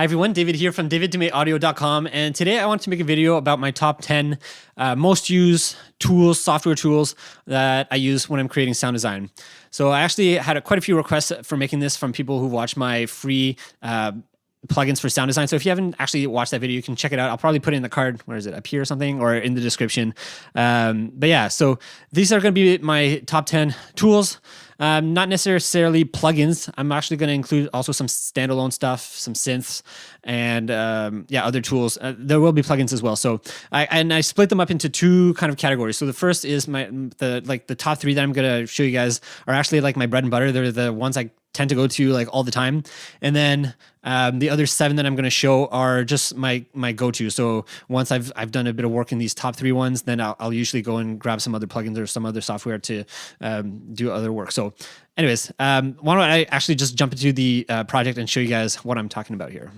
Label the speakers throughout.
Speaker 1: Hi everyone, David here from daviddumaisaudio.com, and today I want to make a video about my top 10 most used tools, software tools that I use when I'm creating sound design. So I actually had quite a few requests for making this from people who watch my free plugins for sound design. So if you haven't actually watched that video, you can check it out. I'll probably put it in the card, where is it, up here or something, or in the description. But yeah, so these are going to be my top 10 tools. Not necessarily plugins. I'm actually going to include also some standalone stuff, some synths, and other tools. There will be plugins as well. So I split them up into two kind of categories. So the first is the top three that I'm going to show you guys are actually like my bread and butter. They're the ones I tend to go to like all the time. And then the other 7 that I'm going to show are just my go-to. So once I've done a bit of work in these top 3 ones, then I'll usually go and grab some other plugins or some other software to do other work. So anyways, why don't I actually just jump into the project and show you guys what I'm talking about here.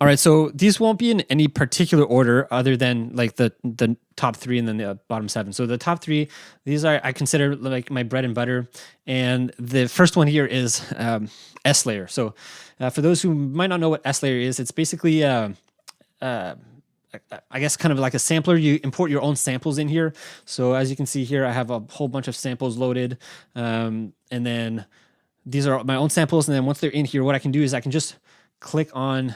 Speaker 1: All right, so these won't be in any particular order other than like the top 3 and then the bottom 7. So the top 3, these are, I consider like my bread and butter. And the first one here is S-Layer. So for those who might not know what S-Layer is, it's basically, I guess kind of like a sampler. You import your own samples in here. So as you can see here, I have a whole bunch of samples loaded. And then these are my own samples. And then once they're in here, what I can do is I can just click on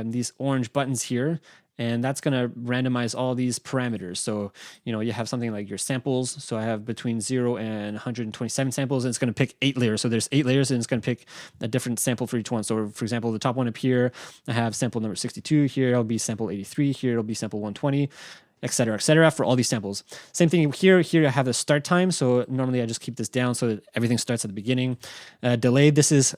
Speaker 1: these orange buttons here, and that's going to randomize all these parameters. So, you know, you have something like your samples. So I have between 0 and 127 samples, and it's going to pick 8 layers. So there's 8 layers, and it's going to pick a different sample for each one. So for example, the top one up here, I have sample number 62. Here it'll be sample 83. Here it'll be sample 120. Et cetera, for all these samples. Same thing here. Here I have the start time. So normally I just keep this down so that everything starts at the beginning. Delay, this is...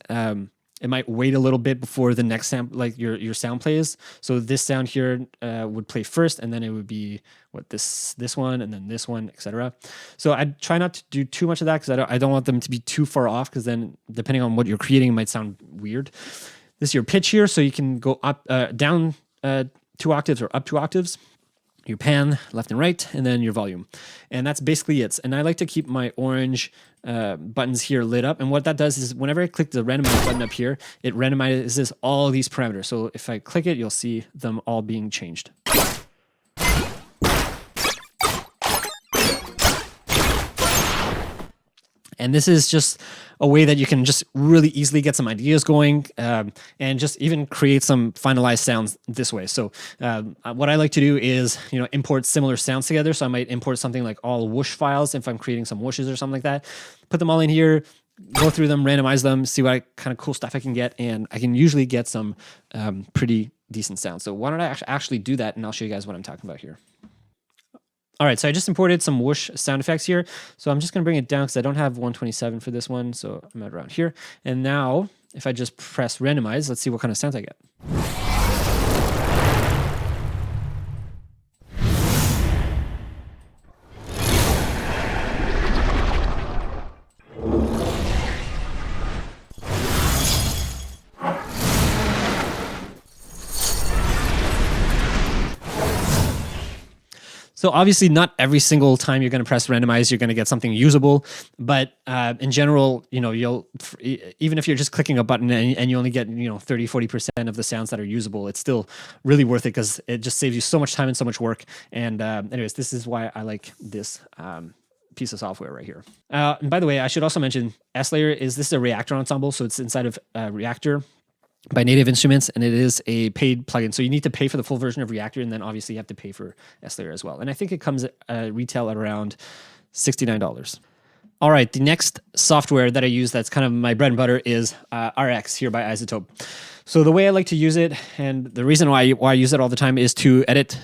Speaker 1: it might wait a little bit before the next sample, like your sound plays. So this sound here would play first, and then it would be what this one, and then this one, etc. So I try not to do too much of that because I don't want them to be too far off, because then depending on what you're creating, it might sound weird. This is your pitch here, so you can go up, down 2 octaves or up 2 octaves. Your pan, left and right, and then your volume. And that's basically it. And I like to keep my orange buttons here lit up. And what that does is whenever I click the randomize button up here, it randomizes all these parameters. So if I click it, you'll see them all being changed. And this is just a way that you can just really easily get some ideas going and just even create some finalized sounds this way. So what I like to do is, you know, import similar sounds together. So I might import something like all Whoosh files if I'm creating some Whooshes or something like that. Put them all in here, go through them, randomize them, see what kind of cool stuff I can get. And I can usually get some pretty decent sounds. So why don't I actually do that, and I'll show you guys what I'm talking about here. All right, so I just imported some Whoosh sound effects here. So I'm just going to bring it down because I don't have 127 for this one. So I'm at around here. And now if I just press randomize, let's see what kind of sounds I get. So obviously not every single time you're going to press randomize, you're going to get something usable. But in general, you know, even if you're just clicking a button and you only get, you know, 30, 40% of the sounds that are usable, it's still really worth it because it just saves you so much time and so much work. And anyways, this is why I like this piece of software right here. And by the way, I should also mention S-Layer this is a Reactor ensemble. So it's inside of Reactor by Native Instruments, and it is a paid plugin. So you need to pay for the full version of Reactor, and then obviously you have to pay for S-Layer as well. And I think it comes at retail at around $69. All right, the next software that I use that's kind of my bread and butter is RX here by iZotope. So the way I like to use it, and the reason why I use it all the time, is to edit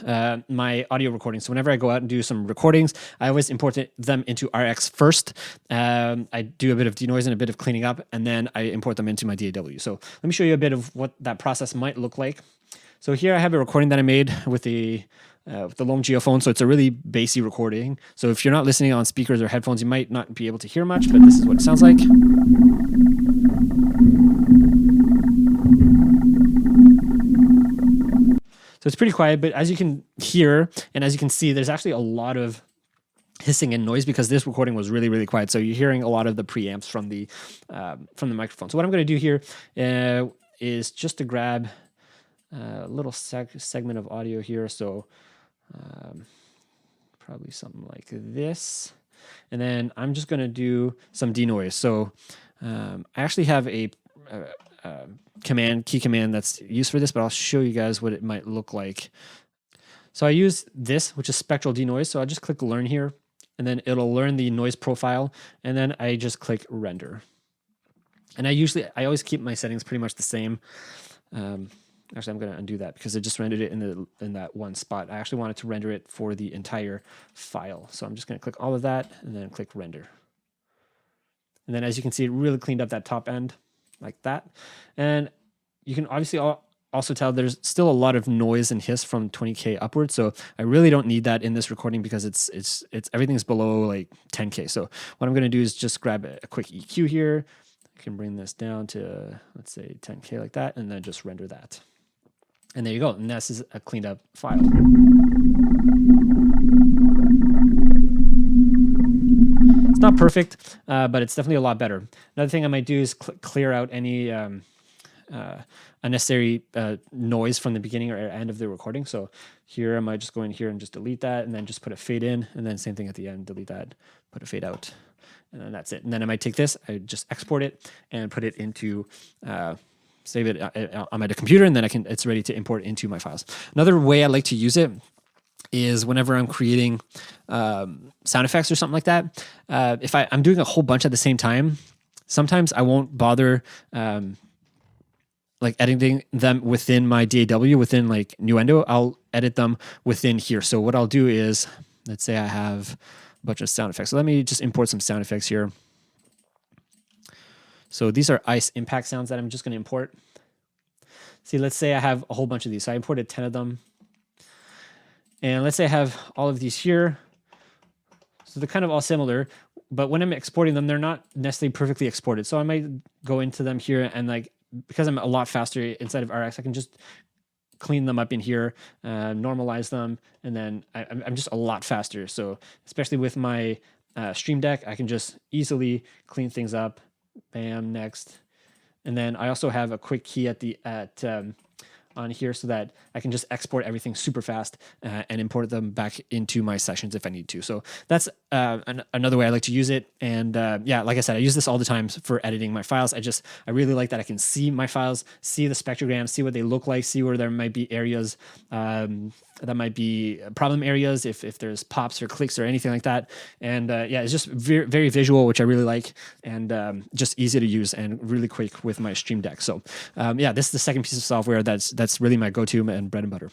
Speaker 1: my audio recordings. So whenever I go out and do some recordings, I always import them into RX first. I do a bit of denoise and a bit of cleaning up, and then I import them into my DAW. So let me show you a bit of what that process might look like. So here I have a recording that I made with the Loam Geophone. So it's a really bassy recording. So if you're not listening on speakers or headphones, you might not be able to hear much, but this is what it sounds like. So it's pretty quiet, but as you can hear and as you can see, there's actually a lot of hissing and noise because this recording was really, really quiet. So you're hearing a lot of the preamps from the microphone. So what I'm going to do here is just to grab a little segment of audio here. So probably something like this. And then I'm just going to do some denoise. So I actually have a key command that's used for this, but I'll show you guys what it might look like. So I use this, which is spectral denoise. So I'll just click learn here, and then it'll learn the noise profile. And then I just click render. And I always keep my settings pretty much the same. Actually, I'm going to undo that because it just rendered it in that one spot. I actually wanted to render it for the entire file. So I'm just going to click all of that and then click render. And then as you can see, it really cleaned up that top end like that. And you can obviously also tell there's still a lot of noise and hiss from 20K upwards. So I really don't need that in this recording because it's everything's below like 10K. So what I'm going to do is just grab a quick EQ here. I can bring this down to, let's say 10K like that, and then just render that. And there you go. And this is a cleaned up file. It's not perfect, but it's definitely a lot better. Another thing I might do is clear out any unnecessary noise from the beginning or end of the recording. So here I might just go in here and just delete that, and then just put a fade in, and then same thing at the end, delete that, put a fade out, and then that's it. And then I might take this, I just export it and put it into save it on my computer, and then it's ready to import into my files. Another way I like to use it is whenever I'm creating sound effects or something like that. If I'm doing a whole bunch at the same time, sometimes I won't bother like editing them within my DAW, within like Nuendo. I'll edit them within here. So what I'll do is, let's say I have a bunch of sound effects. So let me just import some sound effects here. So these are ice impact sounds that I'm just going to import. See, let's say I have a whole bunch of these. So I imported 10 of them. And let's say I have all of these here. So they're kind of all similar, but when I'm exporting them, they're not necessarily perfectly exported. So I might go into them here, and like, because I'm a lot faster inside of RX, I can just clean them up in here, normalize them, and then I'm just a lot faster. So especially with my Stream Deck, I can just easily clean things up. Bam, next. And then I also have a quick key on here so that I can just export everything super fast and import them back into my sessions if I need to. So that's another way I like to use it. And yeah, like I said, I use this all the time for editing my files. I really like that I can see my files, see the spectrograms, see what they look like, see where there might be areas that might be problem areas if there's pops or clicks or anything like that. And yeah, it's just very, very visual, which I really like, and just easy to use and really quick with my Stream Deck. So yeah, this is the second piece of software that's really my go-to and bread and butter.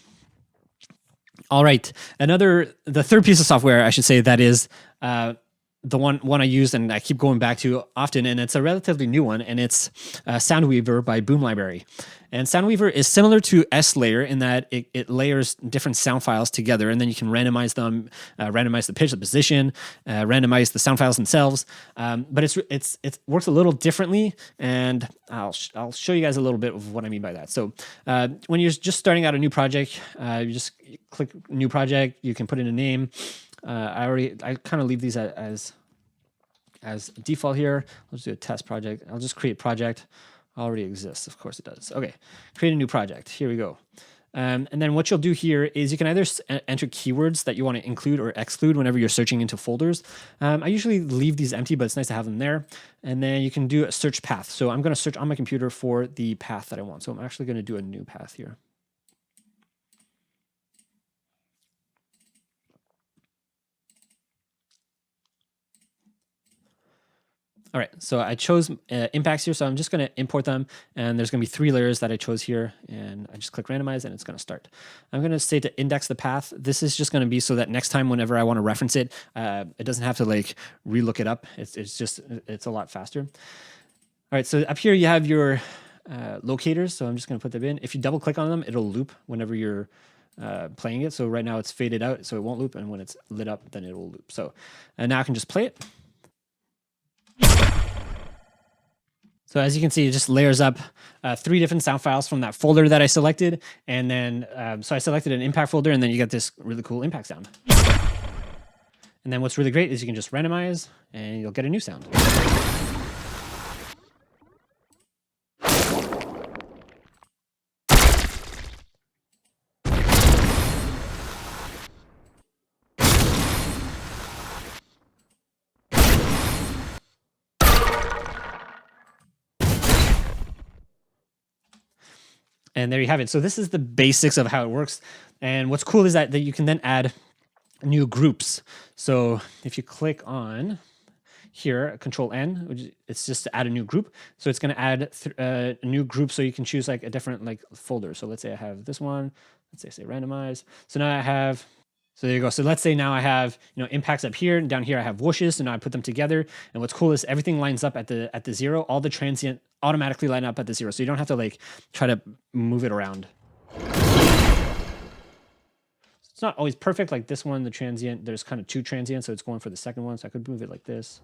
Speaker 1: All right, the third piece of software, I should say, that is the one I use and I keep going back to often, and it's a relatively new one, and it's Soundweaver by Boom Library. And Soundweaver is similar to S-Layer in that it layers different sound files together, and then you can randomize them, randomize the pitch, the position, randomize the sound files themselves. But it works a little differently, and I'll show you guys a little bit of what I mean by that. So when you're just starting out a new project, you just click New Project. You can put in a name. I kind of leave these as default here. Let's do a test project. I'll just create project. Already exists. Of course it does. Okay, create a new project. Here we go. And then what you'll do here is you can either enter keywords that you want to include or exclude whenever you're searching into folders. I usually leave these empty, but it's nice to have them there. And then you can do a search path. So I'm going to search on my computer for the path that I want. So I'm actually going to do a new path here. All right, so I chose impacts here, so I'm just going to import them, and there's going to be 3 layers that I chose here, and I just click randomize, and it's going to start. I'm going to say to index the path. This is just going to be so that next time whenever I want to reference it, it doesn't have to like re-look it up. It's a lot faster. All right, so up here you have your locators, so I'm just going to put them in. If you double click on them, it'll loop whenever you're playing it. So right now it's faded out, so it won't loop, and when it's lit up, then it will loop. So now I can just play it. So as you can see, it just layers up 3 different sound files from that folder that I selected. And then, so I selected an impact folder, and then you get this really cool impact sound. And then what's really great is you can just randomize, and you'll get a new sound. And there you have it. So this is the basics of how it works. And what's cool is that you can then add new groups. So if you click on here, Control N, which it's just to add a new group. So it's going to add a new group, so you can choose like a different like folder. So let's say I have this one. Let's say randomize. So now I have. So there you go. So let's say now I have, you know, impacts up here, and down here I have whooshes. So now I put them together. And what's cool is everything lines up at the 0. All the transient automatically line up at the 0. So you don't have to like try to move it around. It's not always perfect. Like this one, the transient, there's kind of 2 transients, so it's going for the second one. So I could move it like this.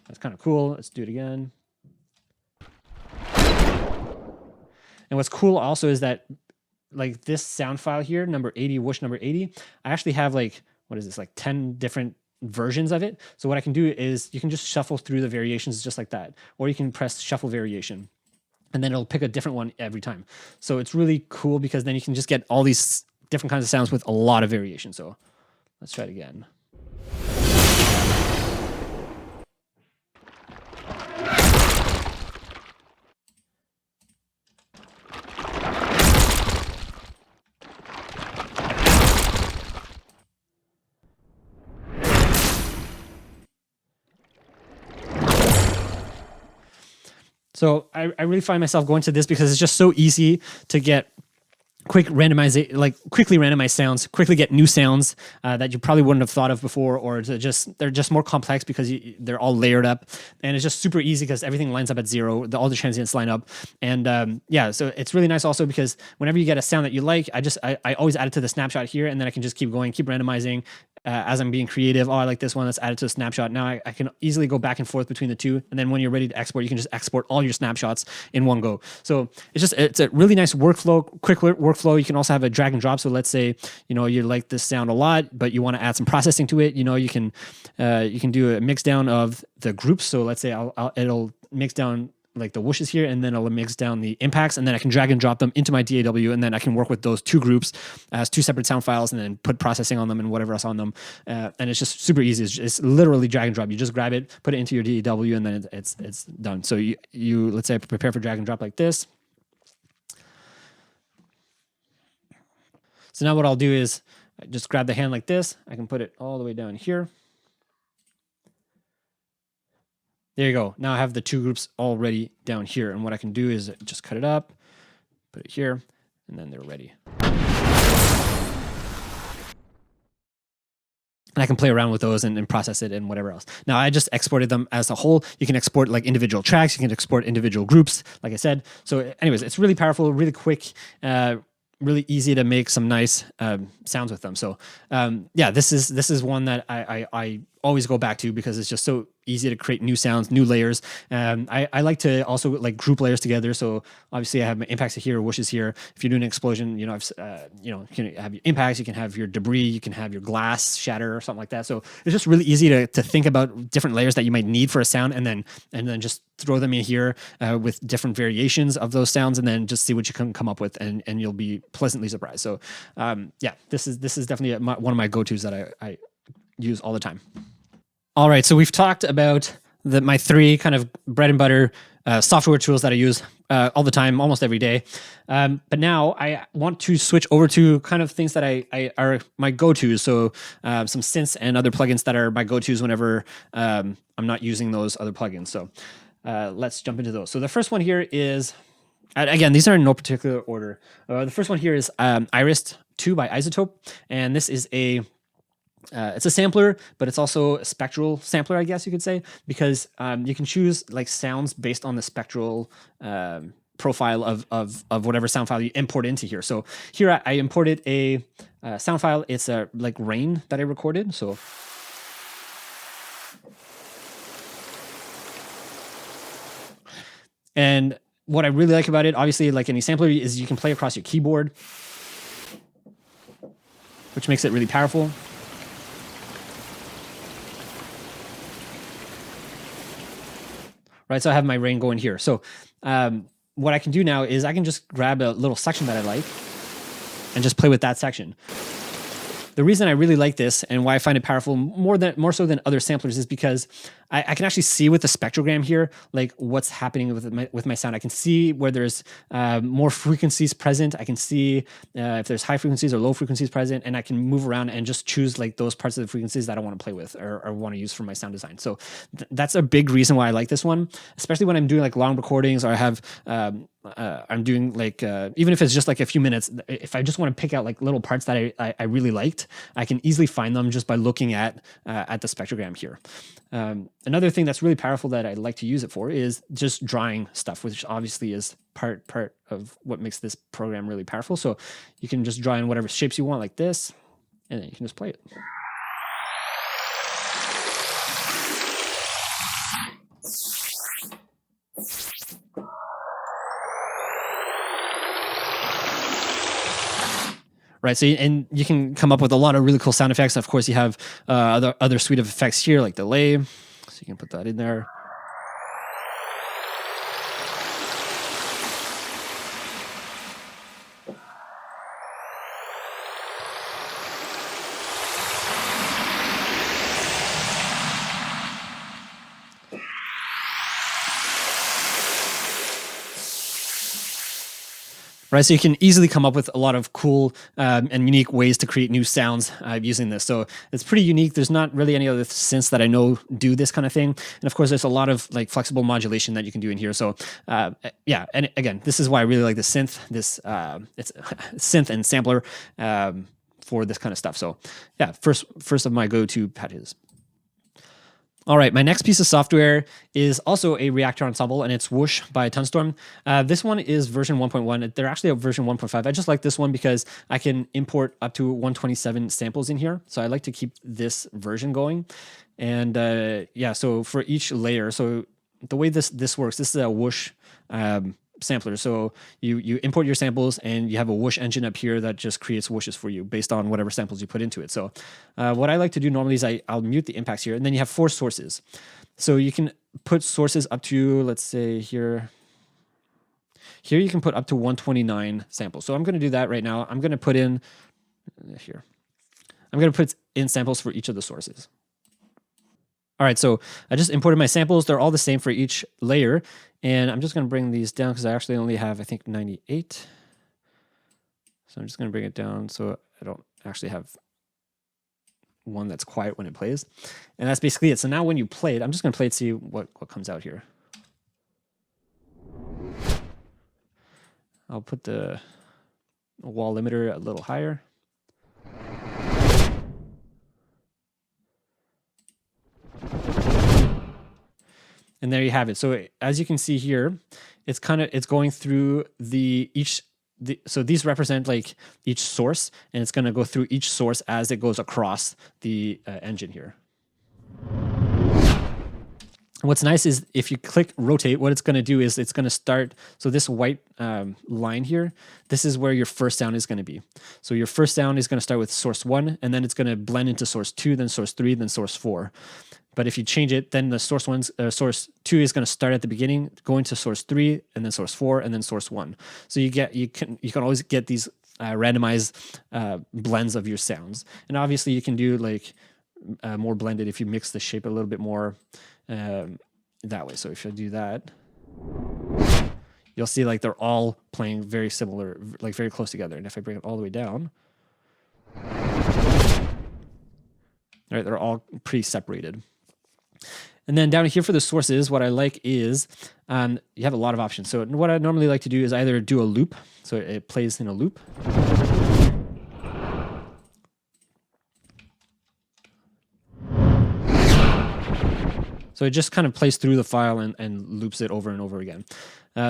Speaker 1: That's kind of cool. Let's do it again. And what's cool also is that like this sound file here, number 80, whoosh number 80, I actually have like, what is this, like 10 different versions of it. So what I can do is you can just shuffle through the variations just like that, or you can press shuffle variation, and then it'll pick a different one every time. So it's really cool because then you can just get all these different kinds of sounds with a lot of variation. So let's try it again. So I really find myself going to this because it's just so easy to get quickly randomize sounds, quickly get new sounds that you probably wouldn't have thought of before, or they're just more complex because they're all layered up, and it's just super easy because everything lines up at 0. All the transients line up, and yeah, so it's really nice also because whenever you get a sound that you like, I always add it to the snapshot here, and then I can just keep going, keep randomizing. As I'm being creative, oh, I like this one, let's add it to a snapshot. Now I can easily go back and forth between the two. And then when you're ready to export, you can just export all your snapshots in one go. So it's a really nice workflow, quick workflow. You can also have a drag and drop. So let's say, you know, you like this sound a lot, but you want to add some processing to it. You know, you can do a mix down of the groups. So let's say it'll mix down like the whooshes here, and then I'll mix down the impacts, and then I can drag and drop them into my DAW, and then I can work with those 2 groups as 2 separate sound files, and then put processing on them and whatever else on them. And it's just super easy. It's literally drag and drop. You just grab it, put it into your DAW, and then it's done. So you let's say I prepare for drag and drop like this. So now what I'll do is I just grab the hand like this. I can put it all the way down here. There you go. Now I have the 2 groups already down here. And what I can do is just cut it up, put it here, and then they're ready. And I can play around with those and process it and whatever else. Now I just exported them as a whole. You can export like individual tracks. You can export individual groups, like I said. So anyways, it's really powerful, really quick, really easy to make some nice sounds with them. So yeah, this is one that I always go back to because it's just so easy to create new sounds, new layers. I like to also like group layers together. So obviously I have my impacts here, whooshes here. If you're doing an explosion, you know, you can have your impacts, you can have your debris, you can have your glass shatter or something like that. So it's just really easy to think about different layers that you might need for a sound, and then just throw them in here with different variations of those sounds, and then just see what you can come up with, and you'll be pleasantly surprised. So yeah, this is definitely one of my go-tos that I use all the time. All right, so we've talked about my 3 kind of bread and butter software tools that I use all the time, almost every day. But now I want to switch over to kind of things that I are my go-tos. So some synths and other plugins that are my go-tos whenever I'm not using those other plugins. So let's jump into those. So the first one here is, again, these are in no particular order. The first one here is Iris 2 by iZotope, and this is it's a sampler, but it's also a spectral sampler, I guess you could say, because you can choose like sounds based on the spectral profile of whatever sound file you import into here. So here I imported a sound file. It's a like rain that I recorded. So and what I really like about it, obviously, like any sampler, is you can play across your keyboard, which makes it really powerful. Right, so I have my rain going here. So what I can do now is I can just grab a little section that I like and just play with that section. The reason I really like this and why I find it powerful more so than other samplers is because I can actually see with the spectrogram here, like what's happening with my sound. I can see where there's more frequencies present. I can see if there's high frequencies or low frequencies present, and I can move around and just choose like those parts of the frequencies that I want to play with or want to use for my sound design. So that's a big reason why I like this one, especially when I'm doing like long recordings or I have I'm doing like even if it's just like a few minutes. If I just want to pick out like little parts that I really liked, I can easily find them just by looking at the spectrogram here. Another thing that's really powerful that I like to use it for is just drawing stuff, which obviously is part of what makes this program really powerful. So you can just draw in whatever shapes you want like this, and then you can just play it. Right, so and you can come up with a lot of really cool sound effects. Of course, you have other suite of effects here, like delay. So you can put that in there. Right, so you can easily come up with a lot of cool and unique ways to create new sounds using this. So it's pretty unique. There's not really any other synths that I know do this kind of thing. And of course, there's a lot of like flexible modulation that you can do in here. So yeah, and again, this is why I really like the synth. This it's synth and sampler for this kind of stuff. So yeah, first of my go-to patches. All right, my next piece of software is also a reactor ensemble, and it's Whoosh by Tonsturm. This one is version 1.1. They're actually a version 1.5. I just like this one because I can import up to 127 samples in here. So I like to keep this version going. And yeah, so for each layer, so the way this works, this is a Whoosh sampler. So you import your samples and you have a Whoosh engine up here that just creates whooshes for you based on whatever samples you put into it. So what I like to do normally is I'll mute the impacts here, and then you have 4 sources. So you can put sources up to, let's say here you can put up to 129 samples. So I'm going to do that right now. I'm going to put in here. I'm going to put in samples for each of the sources. All right, so I just imported my samples. They're all the same for each layer. And I'm just going to bring these down because I actually only have, I think, 98. So I'm just going to bring it down so I don't actually have one that's quiet when it plays. And that's basically it. So now when you play it, I'm just going to play it, see what comes out here. I'll put the wall limiter a little higher. And there you have it. So as you can see here, it's going through so these represent like each source, and it's going to go through each source as it goes across the engine here. What's nice is if you click rotate, what it's going to do is it's going to start. So this white line here, this is where your first sound is going to be. So your first sound is going to start with source 1, and then it's going to blend into source 2, then source 3, then source 4. But if you change it, then the source 2 is going to start at the beginning, go into source 3, and then source 4, and then source 1. So you can always get these randomized blends of your sounds. And obviously you can do like more blended if you mix the shape a little bit more that way. So if I do that, you'll see like they're all playing very similar, like very close together. And if I bring it all the way down, right, they're all pretty separated. And then down here for the sources, what I like is you have a lot of options. So what I normally like to do is either do a loop, so it plays in a loop. So it just kind of plays through the file and loops it over and over again.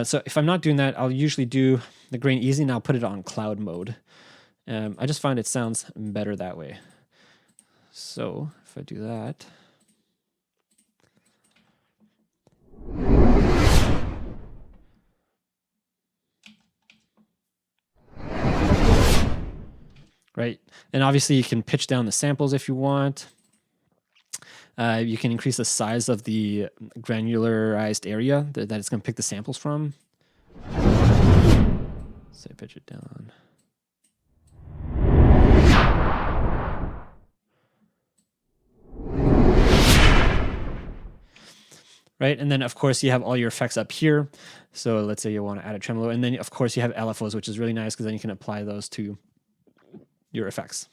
Speaker 1: So if I'm not doing that, I'll usually do the grain easy, and I'll put it on cloud mode. I just find it sounds better that way. So if I do that, right, and obviously you can pitch down the samples if you want. You can increase the size of the granularized area that it's going to pick the samples from. So I pitch it down. right? And then of course you have all your effects up here. So let's say you want to add a tremolo, and then of course you have LFOs, which is really nice because then you can apply those to your effects.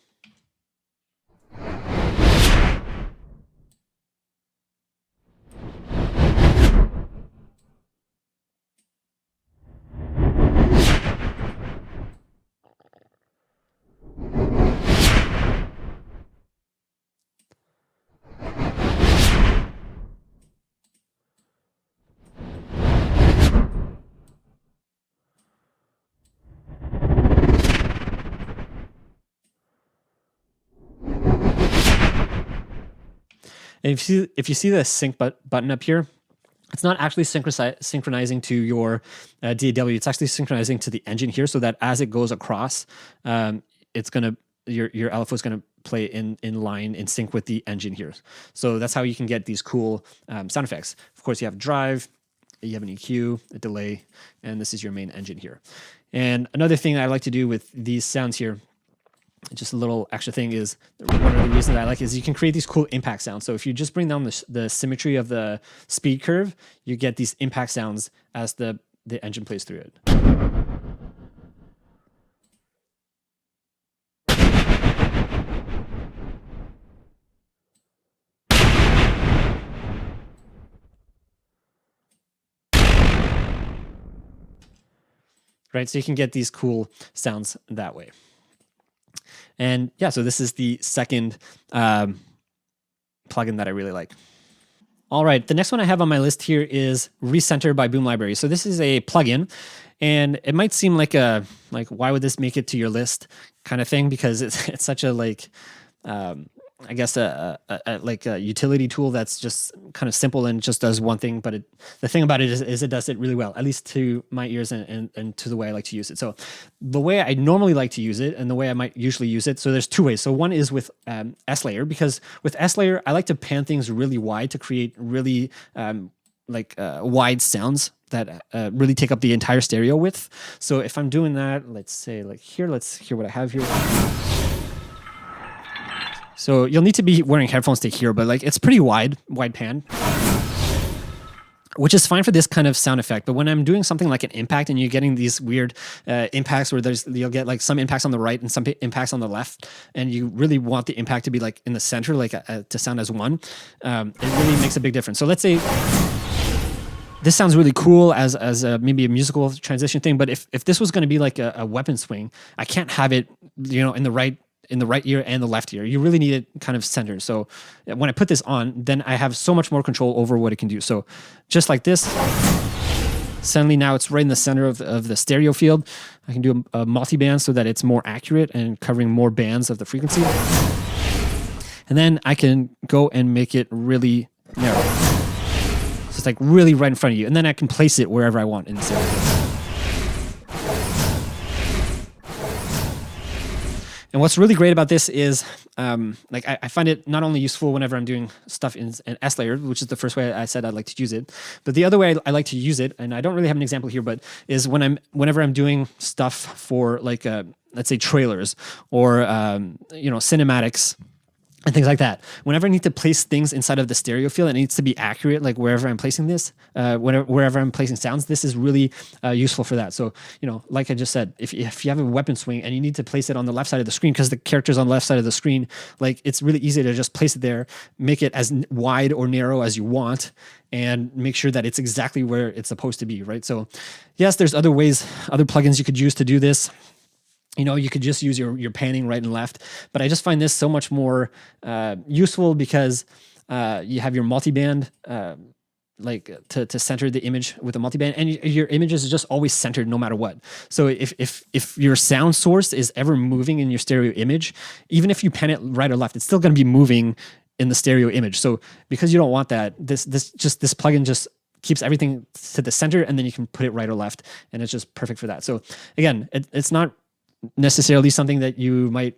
Speaker 1: And if you see the sync button up here, it's not actually synchronizing to your DAW. It's actually synchronizing to the engine here, so that as it goes across, it's gonna your LFO is gonna play in line in sync with the engine here. So that's how you can get these cool sound effects. Of course, you have drive, you have an EQ, a delay, and this is your main engine here. And another thing I like to do with these sounds here, just a little extra thing, is one of the reasons I like is you can create these cool impact sounds. So if you just bring down the symmetry of the speed curve, you get these impact sounds as the engine plays through it. Right, so you can get these cool sounds that way. And yeah, so this is the second plugin that I really like. All right, the next one I have on my list here is Recenter by Boom Library. So this is a plugin, and it might seem like why would this make it to your list kind of thing, because it's such a I guess a utility tool that's just kind of simple and just does one thing. But the thing about it is it does it really well, at least to my ears and to the way I like to use it. So the way I normally like to use it and the way I might usually use it, so there's two ways. So one is with S-Layer, because with S-Layer, I like to pan things really wide to create really wide sounds that really take up the entire stereo width. So if I'm doing that, let's say like here, let's hear what I have here. So you'll need to be wearing headphones to hear, but like it's pretty wide pan, which is fine for this kind of sound effect. But when I'm doing something like an impact and you're getting these weird impacts where you'll get like some impacts on the right and some impacts on the left, and you really want the impact to be like in the center, like to sound as one, it really makes a big difference. So let's say this sounds really cool as maybe a musical transition thing, but if this was going to be like a weapon swing, I can't have it, in the right ear and the left ear. You really need it kind of centered. So when I put this on, then I have so much more control over what it can do. So just like this, suddenly now it's right in the center of the stereo field. I can do a multi-band so that it's more accurate and covering more bands of the frequency. And then I can go and make it really narrow. So it's like really right in front of you. And then I can place it wherever I want in the stereo. And what's really great about this is, I find it not only useful whenever I'm doing stuff in an S-Layer, which is the first way I said I'd like to use it, but the other way I like to use it, and I don't really have an example here, but is whenever I'm doing stuff for like, let's say trailers or, cinematics, and things like that. Whenever I need to place things inside of the stereo field, it needs to be accurate, like wherever I'm placing this, wherever I'm placing sounds, this is really useful for that. So, like I just said, if you have a weapon swing and you need to place it on the left side of the screen because the character's on the left side of the screen, like it's really easy to just place it there, make it as wide or narrow as you want, and make sure that it's exactly where it's supposed to be, right? So yes, there's other ways, other plugins you could use to do this. You could just use your panning right and left, but I just find this so much more useful because you have your multiband, to center the image with a multiband, and your image is just always centered no matter what. So if your sound source is ever moving in your stereo image, even if you pan it right or left, it's still going to be moving in the stereo image. So because you don't want that, this plugin just keeps everything to the center, and then you can put it right or left, and it's just perfect for that. So again, it's not necessarily something that you might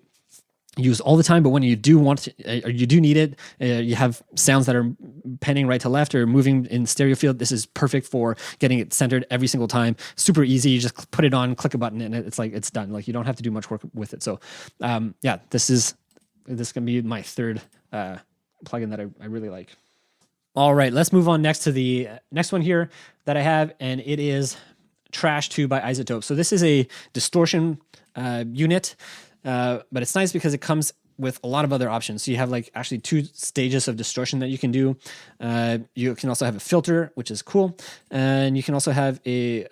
Speaker 1: use all the time, but when you do want to, or you do need it, you have sounds that are panning right to left or moving in stereo field, this is perfect for getting it centered every single time. Super easy. You just put it on, click a button, and it's done. Like you don't have to do much work with it. So this can be my third plugin that I really like. All right, let's move on next to the next one here that I have, and it is Trash 2 by iZotope. So this is a distortion unit, but it's nice because it comes with a lot of other options. So you have like actually 2 stages of distortion that you can do. You can also have a filter, which is cool. And you can also have a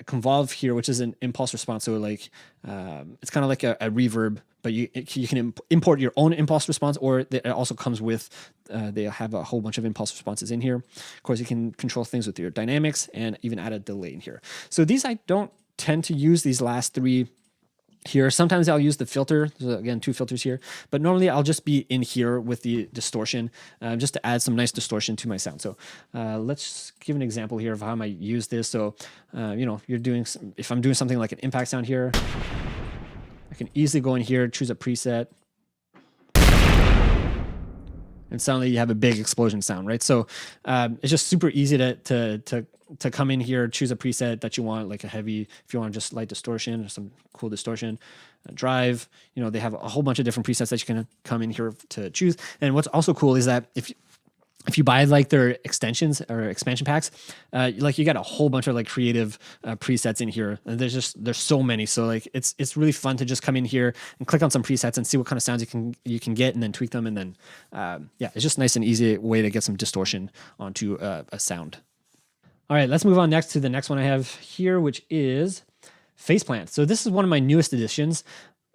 Speaker 1: convolve here, which is an impulse response. So like it's kind of like a reverb, but you can import your own impulse response, or it also comes with, they have a whole bunch of impulse responses in here. Of course, you can control things with your dynamics and even add a delay in here. So these, I don't tend to use these last 3 here. Sometimes I'll use the filter. So again, 2 filters here, but normally I'll just be in here with the distortion, just to add some nice distortion to my sound. So let's give an example here of how I might use this. So, you're doing if I'm doing something like an impact sound here, I can easily go in here, choose a preset, and suddenly you have a big explosion sound, right? So it's just super easy to come in here, choose a preset that you want, like a heavy, if you want just light distortion or some cool distortion, drive. They have a whole bunch of different presets that you can come in here to choose. And what's also cool is that if you buy like their extensions or expansion packs, like you got a whole bunch of like creative presets in here, and there's so many. So like it's really fun to just come in here and click on some presets and see what kind of sounds you can get, and then tweak them, and then it's just nice and easy way to get some distortion onto a sound. All right, let's move on next to the next one I have here, which is Phaseplant. So this is one of my newest additions,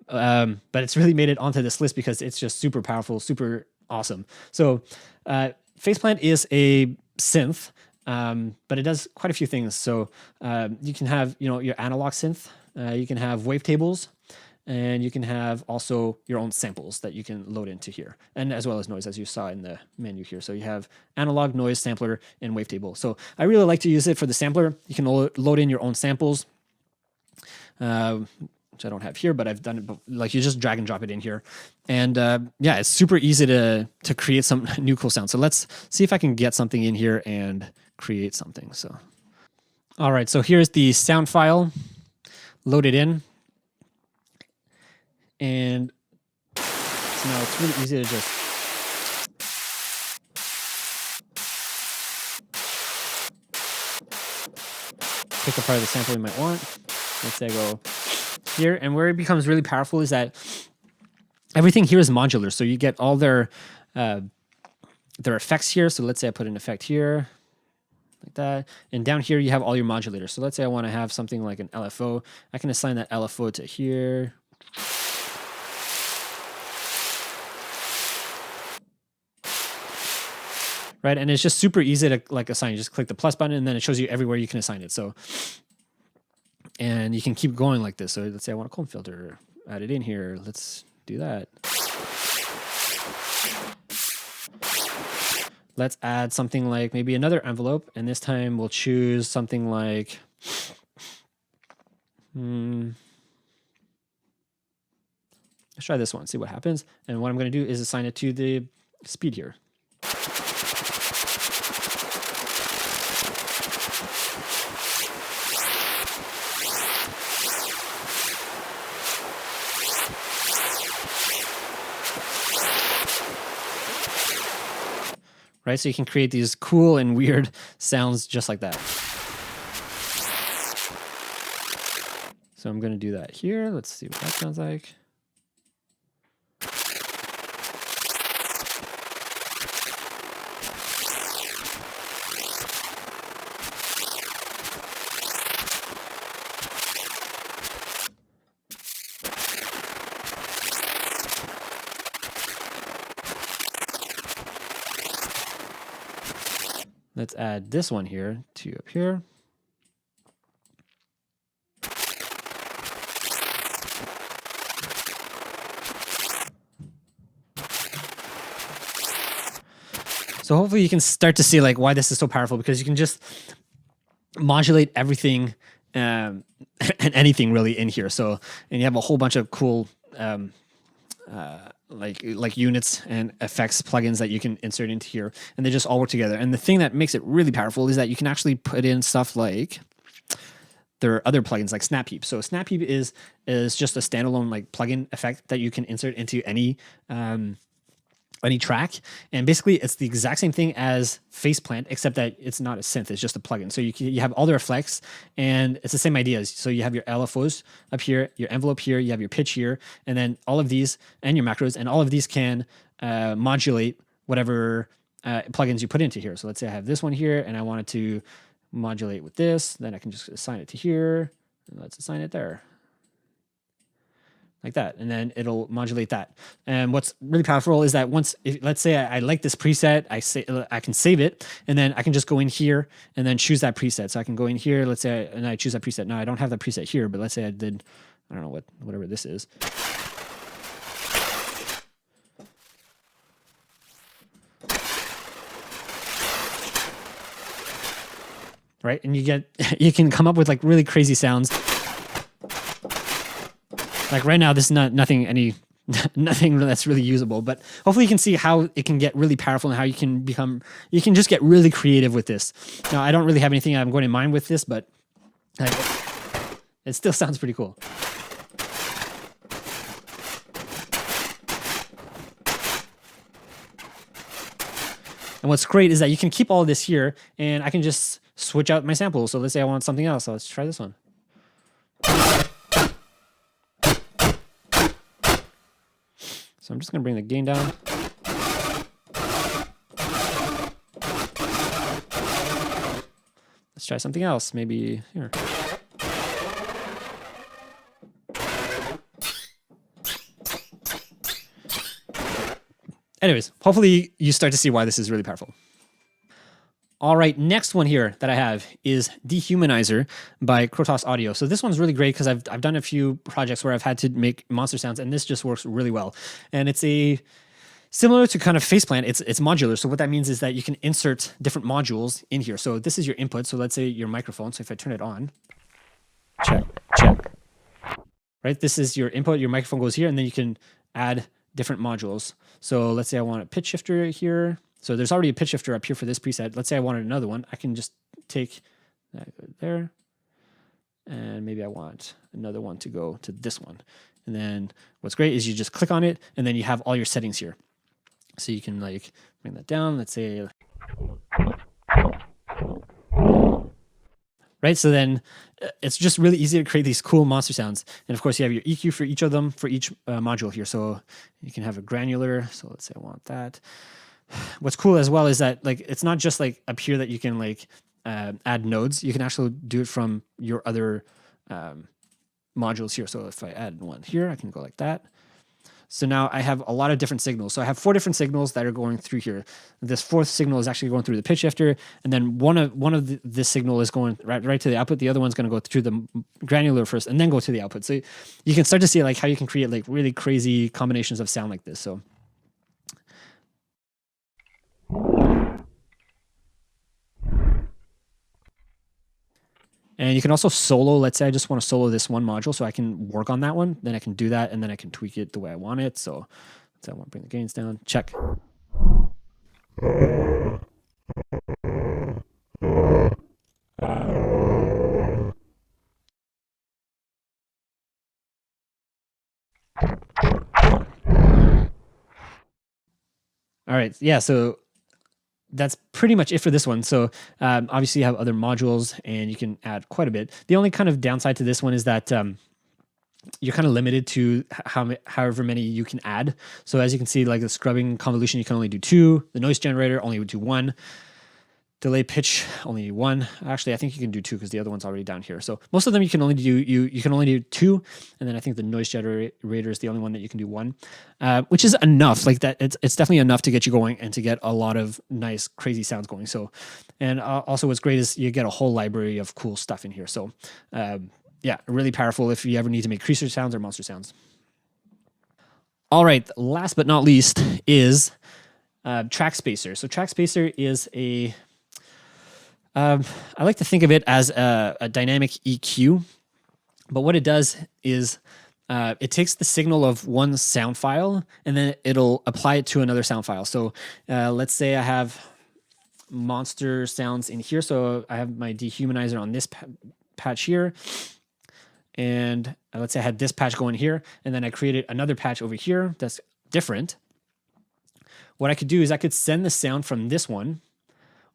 Speaker 1: but it's really made it onto this list because it's just super powerful, super awesome. So Phaseplant is a synth, but it does quite a few things. So you can have your analog synth, you can have wavetables, and you can have also your own samples that you can load into here, and as well as noise, as you saw in the menu here. So you have analog, noise, sampler, and wavetable. So I really like to use it for the sampler. You can load in your own samples, which I don't have here, but I've done it. Like you just drag and drop it in here, and it's super easy to create some new cool sounds. So let's see if I can get something in here and create something. So, all right. So here's the sound file loaded in. And so now it's really easy to just pick a part of the sample you might want. Let's say I go here, and where it becomes really powerful is that everything here is modular. So you get all their effects here. So let's say I put an effect here, like that. And down here, you have all your modulators. So let's say I want to have something like an LFO. I can assign that LFO to here. Right, and it's just super easy to like assign. You just click the plus button, and then it shows you everywhere you can assign it. So, and you can keep going like this. So let's say I want a comb filter, add it in here. Let's do that. Let's add something like maybe another envelope, and this time we'll choose something like, let's try this one, see what happens. And what I'm going to do is assign it to the speed here. Right, so you can create these cool and weird sounds just like that. So I'm going to do that here. Let's see what that sounds like. Let's add this one here to up here. So hopefully you can start to see like why this is so powerful, because you can just modulate everything and anything really in here. So, and you have a whole bunch of cool like units and effects plugins that you can insert into here, and they just all work together. And the thing that makes it really powerful is that you can actually put in stuff like there are other plugins like Snap Heap. So Snap Heap is just a standalone like plugin effect that you can insert into any any track, and basically it's the exact same thing as Phaseplant, except that it's not a synth, it's just a plugin. So you have all the effects, and it's the same ideas. So you have your LFOs up here, your envelope here, you have your pitch here, and then all of these, and your macros, and all of these can modulate whatever plugins you put into here. So let's say I have this one here, and I wanted to modulate with this, then I can just assign it to here, and let's assign it there. Like that, and then it'll modulate that. And what's really powerful is that once, let's say I like this preset, I can save it, and then I can just go in here and then choose that preset. So I can go in here, let's say, and I choose that preset. Now I don't have that preset here, but let's say I did, I don't know whatever this is. Right, and you can come up with like really crazy sounds. Like right now, this is nothing that's really usable, but hopefully you can see how it can get really powerful and how you can just get really creative with this. Now, I don't really have anything I'm going in mind with this, but it still sounds pretty cool. And what's great is that you can keep all of this here, and I can just switch out my samples. So let's say I want something else. So let's try this one. So I'm just going to bring the gain down. Let's try something else. Maybe here. Anyways, hopefully you start to see why this is really powerful. All right, next one here that I have is Dehumaniser by Krotos Audio. So this one's really great because I've done a few projects where I've had to make monster sounds, and this just works really well. And it's similar to kind of Phaseplant, it's modular. So what that means is that you can insert different modules in here. So this is your input. So let's say your microphone. So if I turn it on, check. Right, this is your input. Your microphone goes here, and then you can add different modules. So let's say I want a pitch shifter here. So there's already a pitch shifter up here for this preset. Let's say I wanted another one. I can just take that there, and maybe I want another one to go to this one. And then what's great is you just click on it, and then you have all your settings here. So you can like bring that down. Let's say, right? So then it's just really easy to create these cool monster sounds. And of course you have your EQ for each of them, for each module here. So you can have a granular. So let's say I want that. What's cool as well is that like it's not just like up here that you can like add nodes. You can actually do it from your other modules here. So if I add one here, I can go like that. So now I have a lot of different signals. So I have 4 different signals that are going through here. This 4th signal is actually going through the pitch shifter, and then one of this signal is going right to the output. The other one's going to go through the granular first, and then go to the output. So you can start to see like how you can create like really crazy combinations of sound like this. So. And you can also solo. Let's say I just want to solo this one module, so I can work on that one. Then I can do that, and then I can tweak it the way I want it. So I want to bring the gains down. Check. All right. Yeah. So that's pretty much it for this one. So obviously you have other modules and you can add quite a bit. The only kind of downside to this one is that you're kind of limited to however many you can add. So as you can see, like the scrubbing convolution, you can only do 2. The noise generator only would do 1. Delay pitch only 1. Actually, I think you can do 2 because the other one's already down here. So most of them you can only do you can only do 2, and then I think the noise generator is the only one that you can do 1, which is enough. Like that, it's definitely enough to get you going and to get a lot of nice crazy sounds going. So, and also what's great is you get a whole library of cool stuff in here. So, yeah, really powerful if you ever need to make creature sounds or monster sounds. All right, last but not least is Trackspacer. So Trackspacer is I like to think of it as a dynamic EQ, but what it does is it takes the signal of one sound file and then it'll apply it to another sound file. So let's say I have monster sounds in here. So I have my Dehumaniser on this patch here. And let's say I had this patch going here, and then I created another patch over here that's different. what I could do is I could send the sound from this one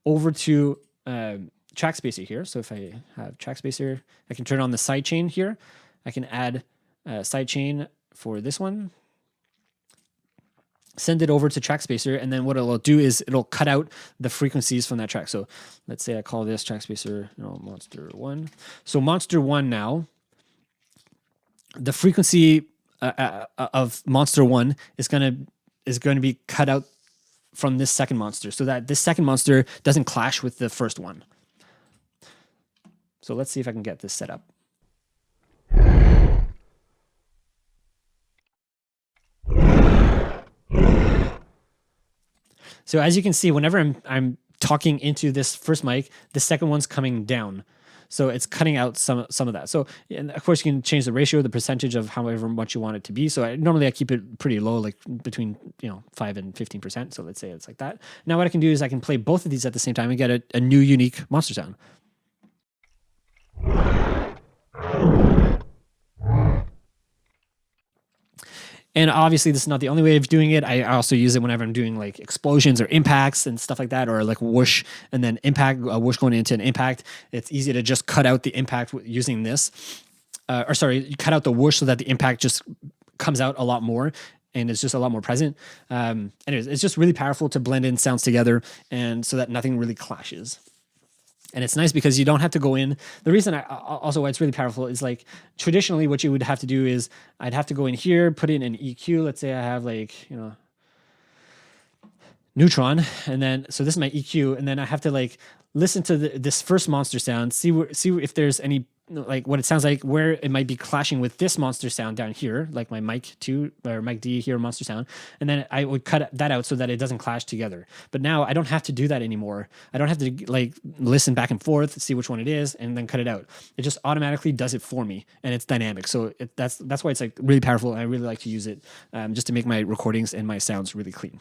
Speaker 1: over to Trackspacer here. So if I have Trackspacer, I can turn on the sidechain here. I can add sidechain for this one, send it over to Trackspacer, and then what it'll do is it'll cut out the frequencies from that track. So let's say I call this Trackspacer, Monster 1. So Monster 1 now, the frequency of Monster 1 is going to be cut out from this second monster, so that this second monster doesn't clash with the first one. So let's see if I can get this set up. So as you can see, whenever I'm talking into this first mic, the second one's coming down. So it's cutting out some of that. So, and of course, you can change the ratio, the percentage of however much you want it to be. So normally I keep it pretty low, like between 5 and 15%. So let's say it's like that. Now what I can do is I can play both of these at the same time and get a new unique monster sound. And obviously this is not the only way of doing it. I also use it whenever I'm doing like explosions or impacts and stuff like that, or like whoosh and then impact, whoosh going into an impact. It's easy to just cut out the impact using this. Or sorry, you cut out the whoosh so that the impact just comes out a lot more and it's just a lot more present. Anyways, it's just really powerful to blend in sounds together and so that nothing really clashes. And it's nice because you don't have to go in. The reason also why it's really powerful is like traditionally what you would have to do is I'd have to go in here, put in an EQ. Let's say I have like, neutron. And then, so this is my EQ. And then I have to like listen to this first monster sound, see if there's any, like what it sounds like, where it might be clashing with this monster sound down here, like my mic 2 or mic D here monster sound. And then I would cut that out so that it doesn't clash together. But now I don't have to do that anymore. I don't have to like listen back and forth, see which one it is, and then cut it out. It just automatically does it for me, and it's dynamic. So that's why it's like really powerful. And I really like to use it just to make my recordings and my sounds really clean.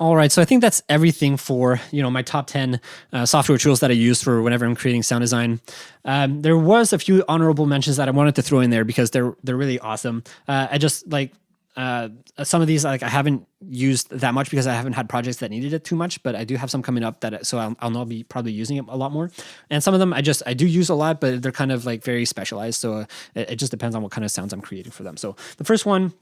Speaker 1: All right, so I think that's everything for my top 10 software tools that I use for whenever I'm creating sound design. There was a few honorable mentions that I wanted to throw in there because they're really awesome. I just like some of these like I haven't used that much because I haven't had projects that needed it too much, but I do have some coming up so I'll now be probably using it a lot more. And some of them I do use a lot, but they're kind of like very specialized. So it just depends on what kind of sounds I'm creating for them. So the first one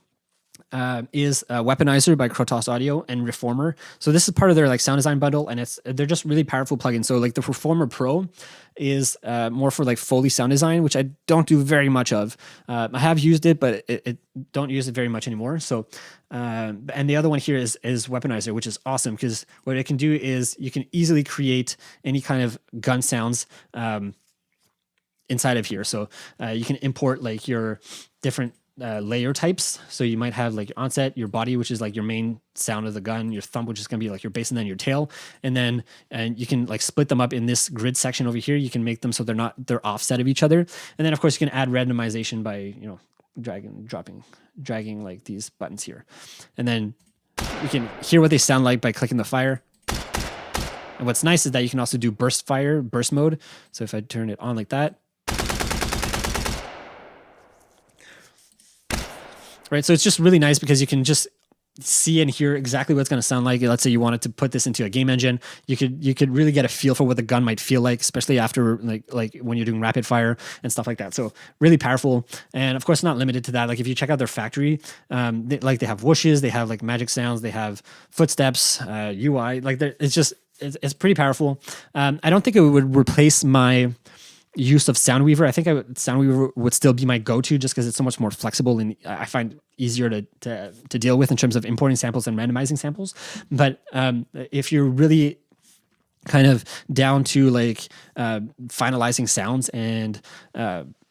Speaker 1: is Weaponizer by Krotos Audio and Reformer. So this is part of their like sound design bundle, and they're just really powerful plugins. So like the Reformer Pro is more for like Foley sound design, which I don't do very much of. I have used it, but it don't use it very much anymore. So and the other one here is Weaponizer, which is awesome because what it can do is you can easily create any kind of gun sounds inside of here. So you can import like your different layer types. So you might have like your onset, your body, which is like your main sound of the gun, your thump, which is going to be like your bass, and then your tail. And you can like split them up in this grid section over here. You can make them so they're offset of each other. And then of course you can add randomization by, dragging like these buttons here. And then you can hear what they sound like by clicking the fire. And what's nice is that you can also do burst mode. So if I turn it on like that, right, so it's just really nice because you can just see and hear exactly what it's going to sound like. Let's say you wanted to put this into a game engine, you could really get a feel for what the gun might feel like, especially after like when you're doing rapid fire and stuff like that. So really powerful, and of course not limited to that. Like if you check out their factory, they have whooshes, they have like magic sounds, they have footsteps, UI. Like it's pretty powerful. I don't think it would replace my use of Soundweaver. I think Soundweaver would still be my go-to just because it's so much more flexible and I find easier to deal with in terms of importing samples and randomizing samples. But if you're really kind of down to like finalizing sounds and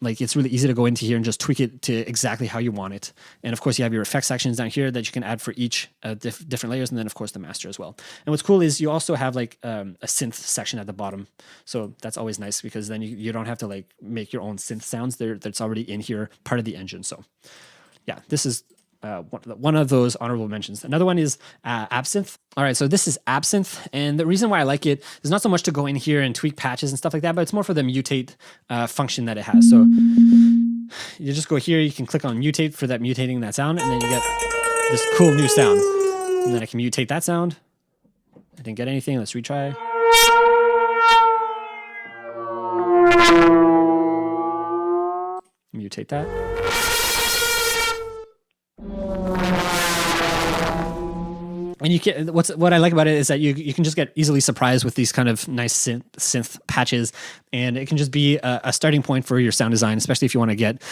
Speaker 1: like it's really easy to go into here and just tweak it to exactly how you want it. And of course you have your effect sections down here that you can add for each different layers, and then of course the master as well. And what's cool is you also have like a synth section at the bottom, so that's always nice because then you don't have to like make your own synth sounds there. That's already in here, part of the engine. So yeah, this is one of those honorable mentions. Another one is Absinthe. All right, so this is Absinthe, and the reason why I like it is not so much to go in here and tweak patches and stuff like that, but it's more for the mutate function that it has. So you just go here, you can click on mutate for that mutating that sound, and then you get this cool new sound. And then I can mutate that sound. I didn't get anything. Let's retry. Mutate that. And you can, what I like about it is that you can just get easily surprised with these kind of nice synth patches, and it can just be a starting point for your sound design, especially if you want to get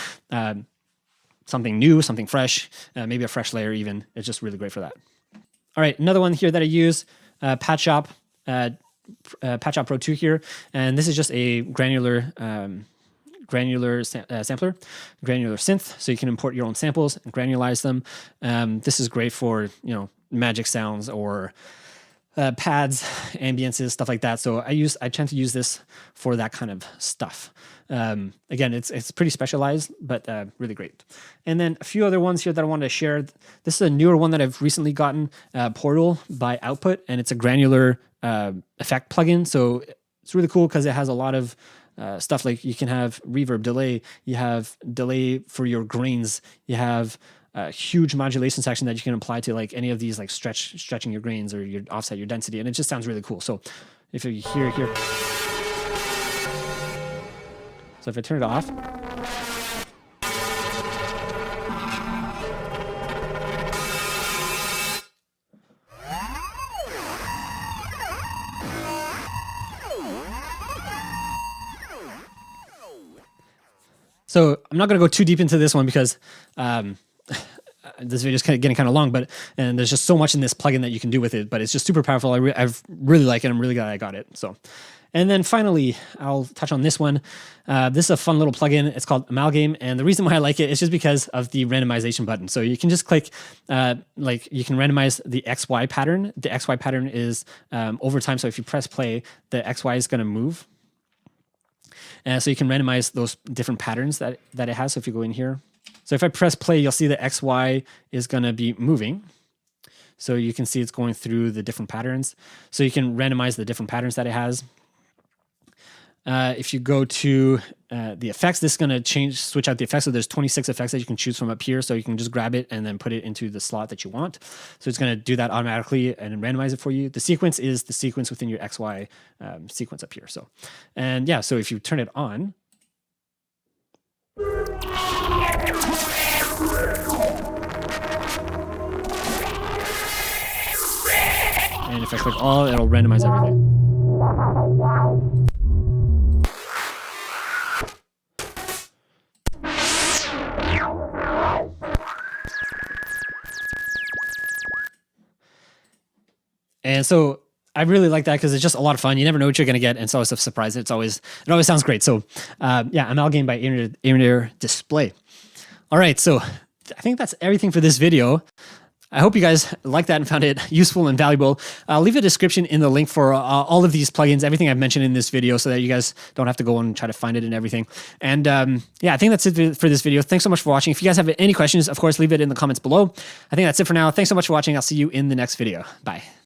Speaker 1: something new, something fresh, maybe a fresh layer even. It's just really great for that. All right, another one here that I use, Patch Shop Pro 2 here, and this is just a granular sampler, granular synth, so you can import your own samples and granulize them. This is great for, magic sounds or pads, ambiances, stuff like that. So I tend to use this for that kind of stuff. Again, it's pretty specialized, but really great. And then a few other ones here that I wanted to share. This is a newer one that I've recently gotten, Portal by Output, and it's a granular effect plugin. So it's really cool because it has a lot of stuff like you can have reverb, delay, you have delay for your grains, you have a huge modulation section that you can apply to like any of these, like stretching your grains or your offset your density, and it just sounds really cool. So if you hear here, so if I turn it off, so I'm not going to go too deep into this one because this video is getting kind of long, and there's just so much in this plugin that you can do with it, but it's just super powerful. I really like it. I'm really glad I got it. So, and then finally, I'll touch on this one. This is a fun little plugin. It's called Amalgam, and the reason why I like it is just because of the randomization button. So you can just click, like you can randomize the XY pattern. The XY pattern is over time. So if you press play, the XY is going to move. And so you can randomize those different patterns that it has. So if you go in here, so if I press play, you'll see the XY is going to be moving. So you can see it's going through the different patterns. So you can randomize the different patterns that it has. If you go to the effects, this is going to switch out the effects. So there's 26 effects that you can choose from up here. So you can just grab it and then put it into the slot that you want. So it's going to do that automatically and randomize it for you. The sequence is the sequence within your XY sequence up here. So, and yeah, so if you turn it on, and if I click all, it'll randomize everything. And so I really like that because it's just a lot of fun. You never know what you're going to get, and it's always a surprise. It always sounds great. So yeah, Amalgam by Air Display. All right, so I think that's everything for this video. I hope you guys liked that and found it useful and valuable. I'll leave a description in the link for all of these plugins, everything I've mentioned in this video, so that you guys don't have to go and try to find it and everything. And yeah, I think that's it for this video. Thanks so much for watching. If you guys have any questions, of course, leave it in the comments below. I think that's it for now. Thanks so much for watching. I'll see you in the next video. Bye.